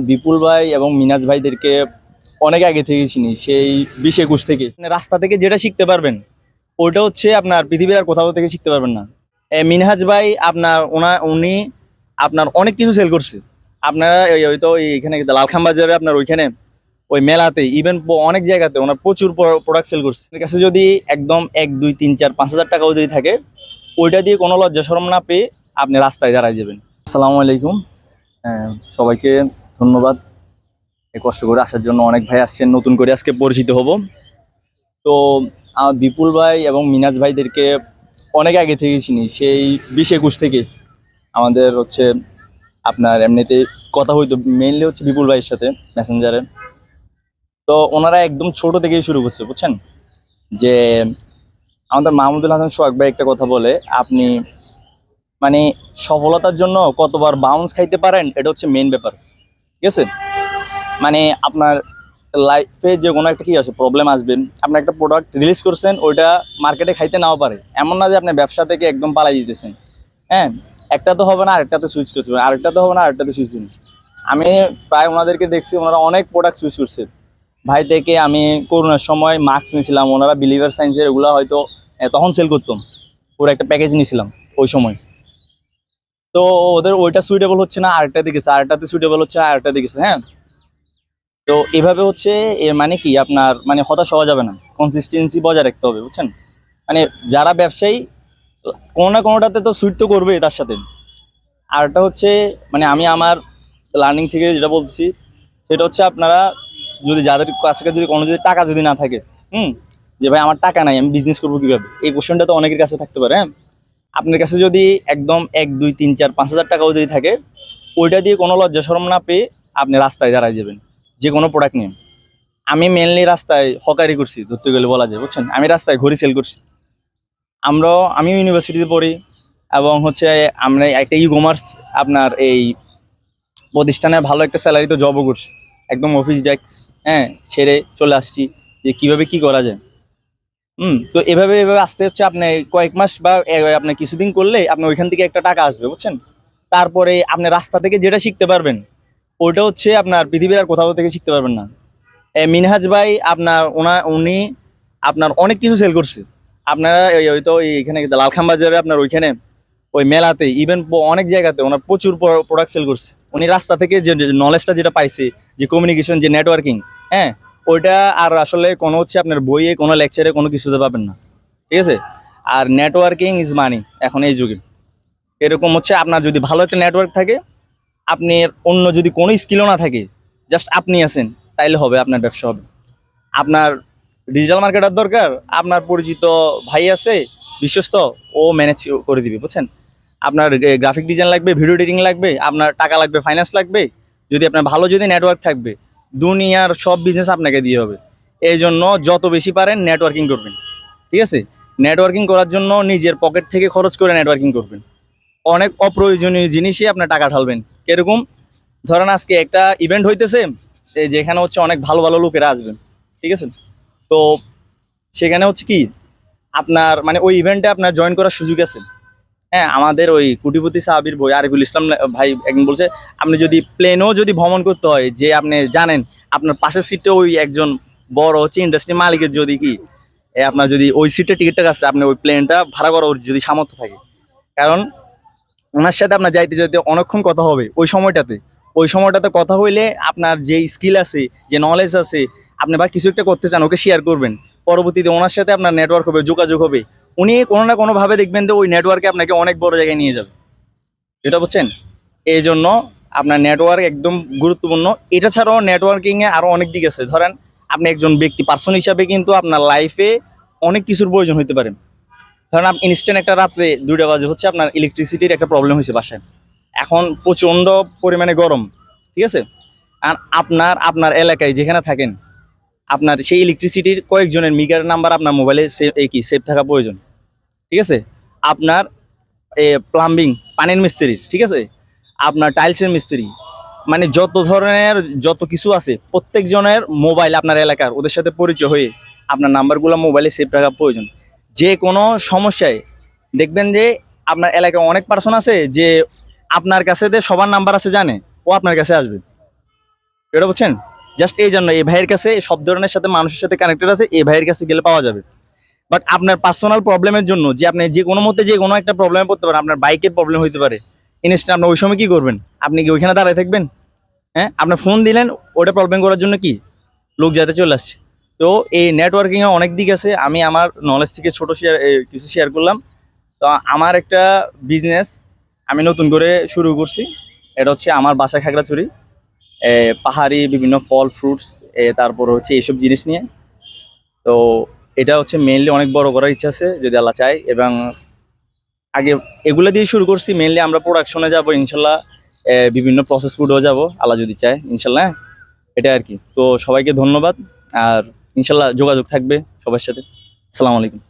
বিপুল ভাই এবং মিনাজ ভাইদেরকে অনেক আগে থেকে চিনি, সেই 20-21 থেকে। মানে রাস্তা থেকে যেটা শিখতে পারবেন ওইটা হচ্ছে আপনার পৃথিবীর আর কোথাও থেকে শিখতে পারবেন না। মিনহাজ ভাই আপনার উনি আপনার অনেক কিছু সেল করছে। আপনারা হয়তো এখানে লালখান বাজারে আপনার ওইখানে ওই মেলাতে ইভেন অনেক জায়গাতে ওনার প্রচুর প্রোডাক্ট সেল করছে। আপনার কাছে যদি একদম 1, 2, 3, 4, 5 হাজার টাকাও যদি থাকে, ওইটা দিয়ে কোনো লজ্জা শরম না পেয়ে আপনি রাস্তায় দাঁড়ায় যাবেন। আসসালামু আলাইকুম। সবাইকে ধন্যবাদ এই কষ্ট করে আসার জন্য। অনেক ভাই আসছেন, নতুন করে আজকে পরিচিত হব। তো বিপুল ভাই এবং মিনাজ ভাইদেরকে অনেক আগে থেকে চিনি, সেই 20-21 থেকে। আমাদের হচ্ছে আপনার এমনিতে কথা হইতো মেইনলি হচ্ছে বিপুল ভাইয়ের সাথে মেসেঞ্জারে। তো ওনারা একদম ছোট থেকেই শুরু করছে, বুঝছেন। যে আমাদের মাহমুদুল হাসান সোহাগ ভাই একটা কথা বলে, আপনি মানে সফলতার জন্য কতবার বাউন্স খাইতে পারেন এটা হচ্ছে মেইন ব্যাপার, ঠিক আছে। মানে আপনার লাইফে যে কোনো একটা কি আছে প্রবলেম আসবে, আপনি একটা প্রোডাক্ট রিলিজ করছেন, ওইটা মার্কেটে খাইতে নাও পারে, এমন না যে আপনি ব্যবসা থেকে একদম পালাই দিতেছেন। হ্যাঁ, একটা তো হবে না আরেকটাতে সুইচ করতে হবে, আরেকটা তো হবে না আরেকটাতে সুইচ করুন। আমি প্রায় ওনাদেরকে দেখছি, ওনারা অনেক প্রোডাক্ট সুইচ করছে। ভাই থেকে আমি করোনার সময় মাস্ক নিয়েছিলাম, ওনারা বিলিভার সায়েন্সের এগুলো হয়তো তখন সেল করতাম, পুরো একটা প্যাকেজ নিয়েছিলাম ওই সময়। তো ওদের ওইটা সুইটেবল হচ্ছে না, আরেকটা দিকেছে, আরেকটাতে সুইটেবল হচ্ছে, আরেকটা দিকেছে। হ্যাঁ, তো এভাবে হচ্ছে এর মানে কি আপনার মানে হতাশ হওয়া যাবে না, কনসিস্টেন্সি বজায় রাখতে হবে, বুঝছেন। মানে যারা ব্যবসায়ী কোনো না কোনোটাতে তো সুইট তো করবে তার সাথে। আরটা হচ্ছে মানে আমি আমার লার্নিং থেকে যেটা বলছি সেটা হচ্ছে, আপনারা যদি যাদের কাছে যদি কোনো যদি টাকা যদি না থাকে, হুম, যে ভাই আমার টাকা নাই আমি বিজনেস করবো কীভাবে, এই কোশ্চেনটা তো অনেকের কাছে থাকতে পারে। হ্যাঁ, আপনার কাছে যদি একদম 1, 2, 3, 4, 5 হাজার টাকাও যদি থাকে, ওইটা দিয়ে কোনো লজ্জা শরম না পেয়ে আপনি রাস্তায় দাঁড়ায় যাবেন যে কোনো প্রোডাক্ট নিয়ে। আমি মেনলি রাস্তায় হকারি করছি ধরতে গেলে বলা যায়, বুঝছেন। আমি রাস্তায় ঘড়ি সেল করছি। আমিও ইউনিভার্সিটিতে পড়ি, এবং হচ্ছে আমরা একটা ই কমার্স আপনার এই প্রতিষ্ঠানে ভালো একটা স্যালারিতে জবও করছি, একদম অফিস ডেস্ক। হ্যাঁ, ছেড়ে চলে আসছি যে কীভাবে কী করা যায়। তো এভাবে এভাবে আসতে হচ্ছে, আপনি কয়েক মাস বা আপনি কিছুদিন করলে আপনি ওইখান থেকে একটা টাকা আসবে, বুঝছেন। তারপরে আপনি রাস্তা থেকে যেটা শিখতে পারবেন ওইটা হচ্ছে আপনার পৃথিবীর আর কোথাও থেকে শিখতে পারবেন না। মিনহাজ ভাই আপনার উনি আপনার অনেক কিছু সেল করছে। আপনারা হয়তো এখানে লালখান বাজারে আপনার ওইখানে ওই মেলাতে ইভেন অনেক জায়গাতে ওনার প্রচুর প্রোডাক্ট সেল করছে। উনি রাস্তা থেকে যে নলেজটা যেটা পাইছে, যে কমিউনিকেশন, যে নেটওয়ার্কিং, হ্যাঁ, ওইটা আর আসলে কোনো হচ্ছে আপনার বইয়ে কোনো লেকচারে কোনো কিছুতে পাবেন না, ঠিক আছে। আর নেটওয়ার্কিং ইজ মানি এখন এই যুগে। এরকম হচ্ছে আপনার যদি ভালো একটা নেটওয়ার্ক থাকে, আপনি অন্য যদি কোনো স্কিলও না থাকে, জাস্ট আপনি আছেন, তাইলে হবে, আপনার ব্যবসা হবে। আপনার ডিজিটাল মার্কেটার দরকার, আপনার পরিচিত ভাই আছে বিশ্বস্ত, ও ম্যানেজ করে দিবে, বুঝছেন। আপনার গ্রাফিক ডিজাইন লাগবে, ভিডিও এডিটিং লাগবে, আপনার টাকা লাগবে, ফাইন্যান্স লাগবে, যদি আপনার ভালো যদি নেটওয়ার্ক থাকবে, দুনিয়ার সব বিজনেস আপনাকে দিয়ে হবে। এই জন্য যত বেশি পারেন নেটওয়ার্কিং করবেন, ঠিক আছে। নেটওয়ার্কিং করার জন্য নিজের পকেট থেকে খরচ করে নেটওয়ার্কিং করবেন। অনেক অপ্রয়োজনীয় জিনিসই আপনার টাকা ঢালবেন। কিরকম, ধরেন আজকে একটা ইভেন্ট হইতেছে, যেখানে হচ্ছে অনেক ভালো ভালো লোকেরা আসবেন, ঠিক আছে। তো সেখানে হচ্ছে কি আপনার মানে ওই ইভেন্টে আপনার জয়েন করার সুযোগ আছে। হ্যাঁ, আমাদের ওই কুটিপতি সাহাবীর বই আরিফুল ইসলাম ভাই একদিন বলছে, আপনি যদি প্লেনও যদি ভ্রমণ করতে হয়, যে আপনি জানেন আপনার পাশের সিটে ওই একজন বড় হচ্ছে ইন্ডাস্ট্রি মালিকের যদি কি আপনার যদি ওই সিটের টিকিটটা কাটছে, আপনি ওই প্লেনটা ভাড়া করার যদি সামর্থ্য থাকে। কারণ ওনার সাথে আপনার যাইতে যাইতে অনেকক্ষণ কথা হবে, ওই সময়টাতে কথা হইলে আপনার যে স্কিল আছে, যে নলেজ আছে, আপনি বা কিছু একটা করতে চান, ওকে শেয়ার করবেন। পরবর্তীতে ওনার সাথে আপনার নেটওয়ার্ক হবে, যোগাযোগ হবে। উনি কোনো না কোনোভাবে দেখবেন যে ওই নেটওয়ার্কে আপনাকে অনেক বড় জায়গায় নিয়ে যাবে, এটা বুঝছেন। এই জন্য আপনার নেটওয়ার্ক একদম গুরুত্বপূর্ণ। এটা ছাড়াও নেটওয়ার্কিংয়ে আরও অনেক দিক আছে। ধরেন আপনি একজন ব্যক্তি পার্সন হিসাবে কিন্তু আপনার লাইফে অনেক কিছুর প্রয়োজন হতে পারে। ধরেন আপনি ইনস্ট্যান্ট একটা রাত্রে 2টা বাজে হচ্ছে আপনার ইলেকট্রিসিটির একটা প্রবলেম হয়েছে বাসায়, এখন প্রচণ্ড পরিমাণে গরম, ঠিক আছে। আর আপনার আপনার এলাকায় যেখানে থাকেন, আপনার সেই ইলেকট্রিসিটির কয়েকজনের মিটার নাম্বার আপনার মোবাইলে সেভ থাকা প্রয়োজন, ঠিক আছে। আপনার প্লাম্বিং পানির মিস্ত্রি, ঠিক আছে, আপনার টাইলসের মিস্ত্রি, মানে যত ধরনের যত কিছু আছে প্রত্যেকজনের মোবাইল আপনার এলাকার ওদের সাথে পরিচয় হয়ে আপনার নাম্বারগুলো মোবাইলে সেভ রাখা প্রয়োজন। যে কোনো সমস্যায় দেখবেন যে আপনার এলাকায় অনেক পার্সন আছে যে আপনার কাছে যে সবার নাম্বার আছে জানে, ও আপনার কাছে আসবে, এটা বুঝছেন? জাস্ট এই জন্য এই ভাইয়ের কাছে সব ধরনের সাথে মানুষের সাথে কানেক্টেড আছে, এই ভাইয়ের কাছে গেলে পাওয়া যাবে। বাট আপনার পার্সোনাল প্রবলেমের জন্য যে আপনি যে কোনো মতে যে কোনো একটা প্রবলেমে পড়তে পারেন, আপনার বাইকের প্রবলেম হইতে পারে, ইনস্ট্যান্ট আপনি ওই সময় কি করবেন? আপনি কি ওইখানে দাঁড়ায় থাকবেন? হ্যাঁ, আপনার ফোন দিলেন, ওটা প্রবলেম করার জন্য কি লোক যাতে চলে আসছে। তো এই নেটওয়ার্কিংয়ে অনেক দিক আছে। আমি আমার নলেজ থেকে ছোট কিছু শেয়ার করলাম। তো আমার একটা বিজনেস আমি নতুন করে শুরু করছি। এটা হচ্ছে আমার বাসা খাগড়াছড়ি, পাহাড়ি বিভিন্ন ফল ফ্রুটস, তারপর হচ্ছে এইসব জিনিস নিয়ে। তো এটা হচ্ছে মেইনলি অনেক বড় করার ইচ্ছা আছে যদি আল্লাহ চায়, এবং আগে এগুলো দিয়ে শুরু করছি। মেইনলি আমরা প্রোডাকশনে যাব ইনশাল্লাহ, বিভিন্ন প্রসেস ফুডও যাব আল্লাহ যদি চায় ইনশাল্লাহ। এটা আর কি। তো সবাইকে ধন্যবাদ, আর ইনশাল্লাহ যোগাযোগ থাকবে সবার সাথে। আসসালামু আলাইকুম।